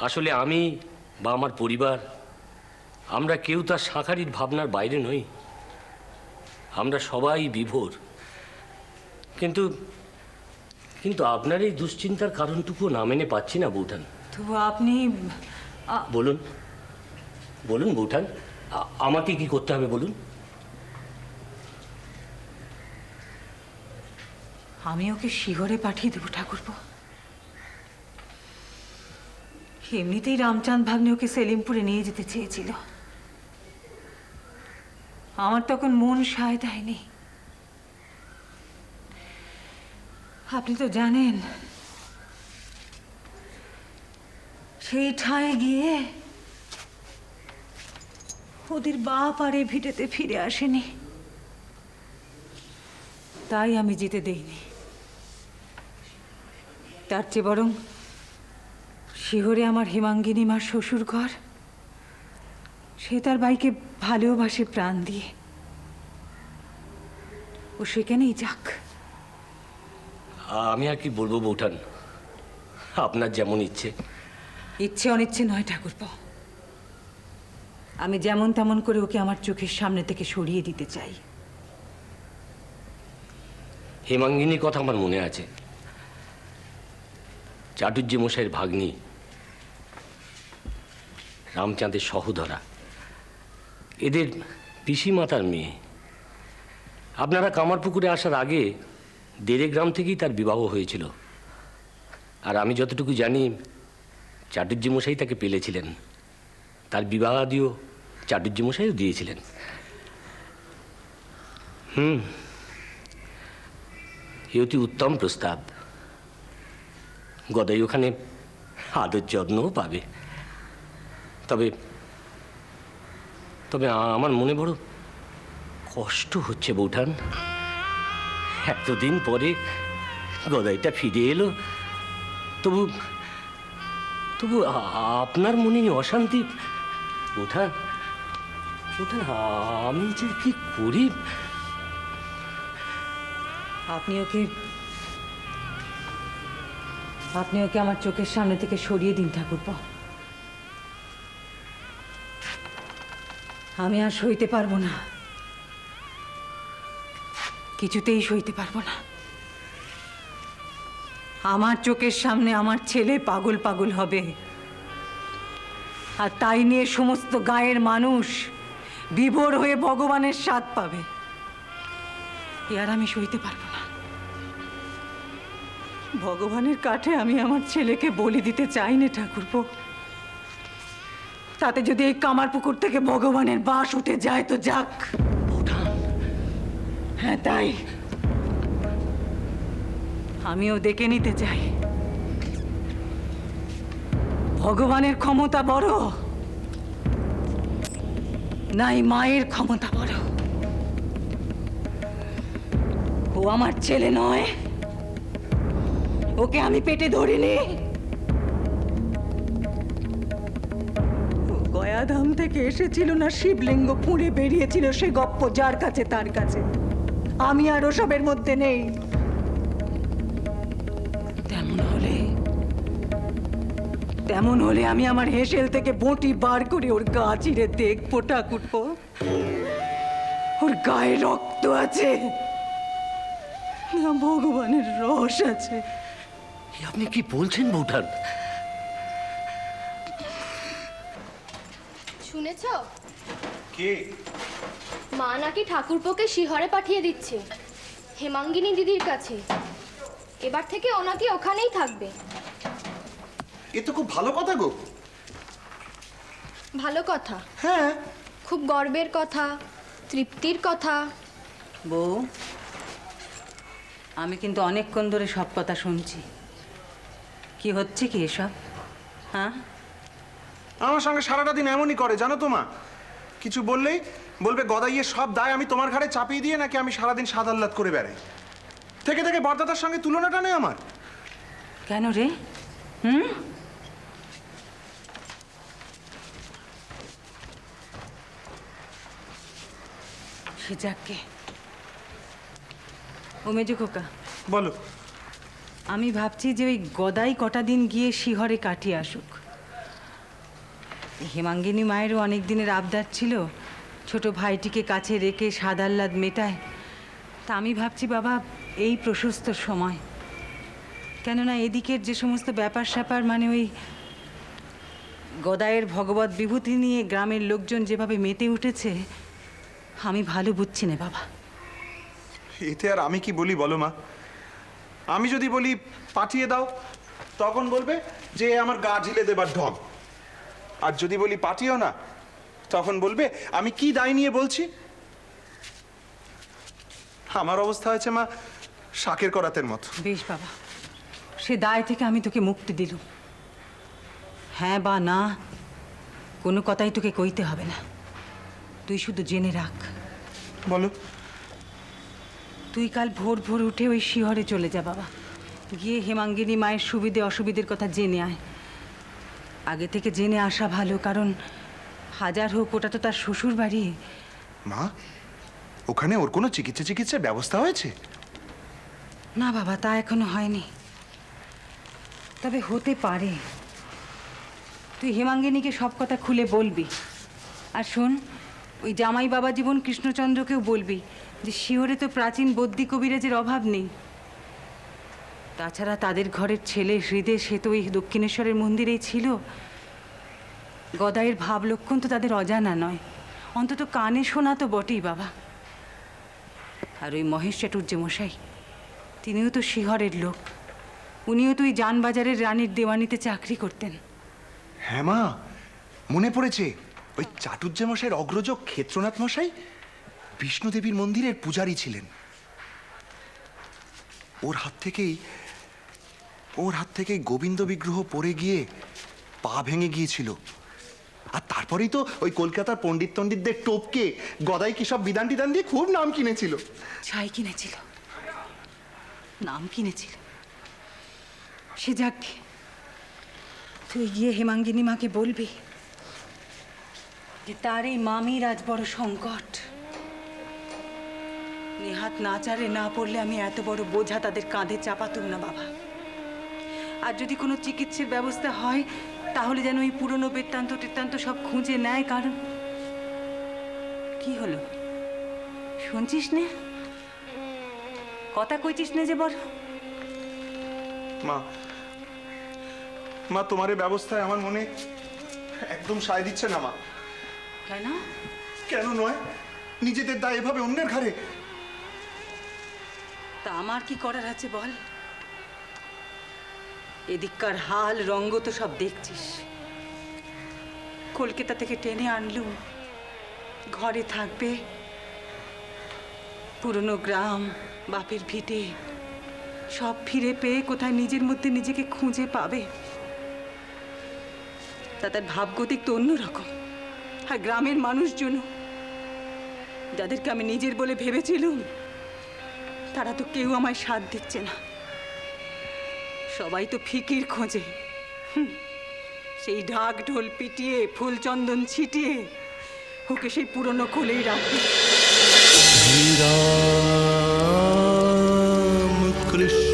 আসলে আমি বা আমার পরিবার আমরা কেউ তার শাঁখারির ভাবনার বাইরে নই। আমরা সবাই বিভোর। কিন্তু কিন্তু আপনার এই দুশ্চিন্তার কারণটুকু না মেনে পাচ্ছি না বৌঠান। তবু আপনি বলুন বলুন বৌঠান, আমাকে কি করতে হবে বলুন। আমি ওকে শিহরে পাঠিয়ে দেবো ঠাকুরপো। এমনিতেই রামচাঁদ ভাগ্নে ওকে সেলিমপুরে নিয়ে যেতে চেয়েছিল। আমার তখন মন সায় দেয়নি। আপনি তো জানেন সেই ঠাঁয়ে গিয়ে ওদের বাপ আর এ ভিটেতে ফিরে আসেনি, তাই আমি যেতে দেইনি। তার চেয়ে বরং শিহরে আমার হেমাঙ্গিনী মার শ্বশুর ঘর, সে তার ভাইকে ভালোবাসে প্রাণ দিয়ে, ও সেখানেই যাক। আমি আর কি বলবো বৌঠান, আপনার যেমন ইচ্ছে। ইচ্ছে অনিচ্ছে নয় ঠাকুরপো, আমি যেমন তেমন করে ওকে আমার চোখের সামনে থেকে সরিয়ে দিতে চাই। হেমাঙ্গিনীর কথা আমার মনে আছে। চাটুর্যে মশাইয়ের ভাগ্নি, রামচাঁদের সহোদরা, এদের পিসিমাতার মেয়ে। আপনারা কামারপুকুরে আসার আগে দেড়ে গ্রাম থেকেই তার বিবাহ হয়েছিল। আর আমি যতটুকু জানি চাটুর্যে মশাই তাকে পেলেছিলেন, তার বিবাহাদিও চাটুর্যে মশাইও দিয়েছিলেন। এ অতি উত্তম প্রস্তাব। গদাই ওখানে আদর যত্নও পাবে। তবে তবে আমার মনে বড় কষ্ট হচ্ছে বৌঠান। এতদিন পরে গদাইটা ফিরে এলো, তবু তবু আপনার মনে অশান্তি। বৌঠান বৌঠান, আমি যে কি করি। আপনি ওকে আমার চোখের সামনে থেকে সরিয়ে দিন ঠাকুরপো। আমি আর সইতে পারবো না, কিছুতেই সইতে পারবো না। আমার চোখের সামনে আমার ছেলে পাগল পাগল হবে, আর তাই নিয়ে সমস্ত গায়ের মানুষ বিভোর হয়ে ভগবানের স্বাদ পাবে। এ আর আমি সইতে পারবো না। ভগবানের কাঠে আমি আমার ছেলেকে বলি দিতে চাই না ঠাকুরপো। তাতে যদি এই কামারপুকুর থেকে ভগবানের বাস উঠে যায় তো যাক। হ্যাঁ, তাই আমিও দেখে নিতে চাই ভগবানের ক্ষমতা বড় নাই মায়ের ক্ষমতা বড়। ও আমার ছেলে নয়, ওকে আমি পেটে ধরিনি। গয়াধাম থেকে এসেছিল না শিবলিঙ্গ পুড়ে বেরিয়েছিল, সে গপ্প যার কাছে তার কাছে। আমি আর ওসবের মধ্যে নেই। তেমন হলে আমি আমার হেসেল থেকে বঁটি বার করে ওর গা চিরে দেখবো ঠাকুরপো। ওর গায়ে রক্ত আছে না ভগবানের রস আছে? আপনি কি বলছেন বৌঠান? শুনেছ কে? মা নাকি ঠাকুরপোকে শিহরে পাঠিয়ে দিচ্ছে হেমাঙ্গিনী দিদির কাছে। এবার থেকে ও নাকি ওখানেই থাকবে। এ তো খুব ভালো কথা গো। ভালো কথা? হ্যাঁ, খুব গর্বের কথা, তৃপ্তির কথা। বউ, আমি কিন্তু অনেকক্ষণ ধরে সব কথা শুনছি। কি হচ্ছে কি এসব? হ্যাঁ, আমার সঙ্গে সারাটা দিন এমনই করে জানো তো মা। কিছু বললেই বলবে গদাইয়ের সব দায় আমি তোমার ঘাড়ে চাপিয়ে দিয়ে নাকি আমি সারাদিন সাদ আহ্লাদ করে বেড়াই। থেকে থেকে বরদাদার সঙ্গে তুলনাটা নেই আমার। কেন রে? সে যাকে ও মেজো খোকা, বলো। আমি ভাবছি যে ওই গদাই কটা দিন গিয়ে শিহরে কাটিয়ে আসুক, হেমাঙ্গিনী মায়েরও অনেক দিনের আবদার ছিল ছোট ভাইটিকে কাছে রেখে সাদাল্লাদ মেটায়। তা আমি ভাবছি বাবা, এই প্রশস্ত সময়, কেননা এদিকের যে সমস্ত ব্যাপার স্যাপার মানে ওই গদায়ের ভগবত বিভূতি নিয়ে গ্রামের লোকজন যেভাবে মেতে উঠেছে, আমি ভালো বুঝছি না বাবা। এতে আর আমি কি বলি বলো মা? আমি যদি বলি পাঠিয়ে দাও, তখন বলবে যে এ আমার গা ঢিলে দেবার ঢং। আর যদি বলি পাঠিয়েও না, তখন বলবে আমি কি দায় নিয়ে বলছি। আমার অবস্থা হয়েছে মা শাকের করাতের মতো। বেশ বাবা, সে দায় থেকে আমি তোকে মুক্তি দিলুম। হ্যাঁ বা না কোনো কথাই তোকে কইতে হবে না, তুই শুধু জেনে রাখ। বলো। তুই কাল ভোর ভোর উঠে ওই শিহরে চলে যা বাবা, গিয়ে হেমাঙ্গিনী মায়ের সুবিধে অসুবিধের কথা জেনে আয়। আগে থেকে জেনে আসা ভালো, কারণ হাজার হোক ওটা তো তার শ্বশুর বাড়ি। মা, ওখানে ওর কোনো চিকিৎসার ব্যবস্থা হয়েছে? না বাবা, তা এখনো হয়নি, তবে হতে পারে। তুই হেমাঙ্গিনীকে সব কথা খুলে বলবি। আর শোন, ওই জামাই বাবা জীবন কৃষ্ণচন্দ্রকেও বলবি যে শিহরে তো প্রাচীন বদ্যি কবিরাজের অভাব নেই। তাছাড়া তাদের ঘরের ছেলে হৃদয়, সে তো ওই দক্ষিণেশ্বরের মন্দিরেই ছিল। গদাইয়ের ভাব লক্ষণ তো তাদের অজানা নয়, অন্তত কানে শোনা তো বটেই বাবা। আর ওই মহেশ চাটুর্য মশাই, তিনিও তো শিহরের লোক, উনিও তো ওই জানবাজারের রানীর দেওয়ানিতে চাকরি করতেন। হ্যাঁ মা, মনে পড়েছে, ওই চাটুর্য মশাইয়ের অগ্রজ ক্ষেত্রনাথ মশাই বিষ্ণুদেবীর মন্দিরের পূজারী ছিলেন। ওর হাত থেকেই গোবিন্দ বিগ্রহ পড়ে গিয়ে পা ভেঙে গিয়েছিল। আর তারপরেই তো ওই কলকাতার পণ্ডিতদের টোপকে গদাই কি সব বিধান টিধান দিয়ে খুব নাম কিনেছিল। ছাই কিনেছিল, নাম কিনেছিল। সে যাক, তুই গিয়ে হেমাঙ্গিনী মাকে বলবি যে তার এই মামির আজ বড় সংকট। নেহাত নাচারে না পড়লে আমি এত বড় বোঝা তাদের কাঁধে চাপাতুম না বাবা। আর যদি কোনো চিকিৎসার ব্যবস্থা হয়, তাহলে যেন ওই পুরনো বৃত্তান্ত সব খুঁজে নেয়। কারণ কি হলো, শুনছিস নে? কথা কইছিস না যে বড়? মা, তোমার এই ব্যবস্থায় আমার মনে একদম সায় দিচ্ছে না মা। কেন? কেন নয়, নিজেদের দায় এভাবে অন্যের ঘাড়ে। তা আমার কি করার আছে বল? এদিককার হাল রঙ্গ তো সব দেখছিস। কলকাতা থেকে টেনে আনলুম, ঘরে থাকবে, পুরনো গ্রাম, বাপের ভিটে সব ফিরে পেয়ে কোথায় নিজের মধ্যে নিজেকে খুঁজে পাবে। তাদের ভাবগতিক তো অন্যরকম। আর গ্রামের মানুষজন, যাদেরকে আমি নিজের বলে ভেবেছিলুম, তারা তো কেউ আমায় সাথ দিচ্ছে না। সবাই তো ফিকির খোঁজে। সেই ঢাক ঢোল পিটিয়ে, ফুল চন্দন ছিটিয়ে ওকে সেই পুরনো কোলেই রাখবে। রাম কৃষ্ণ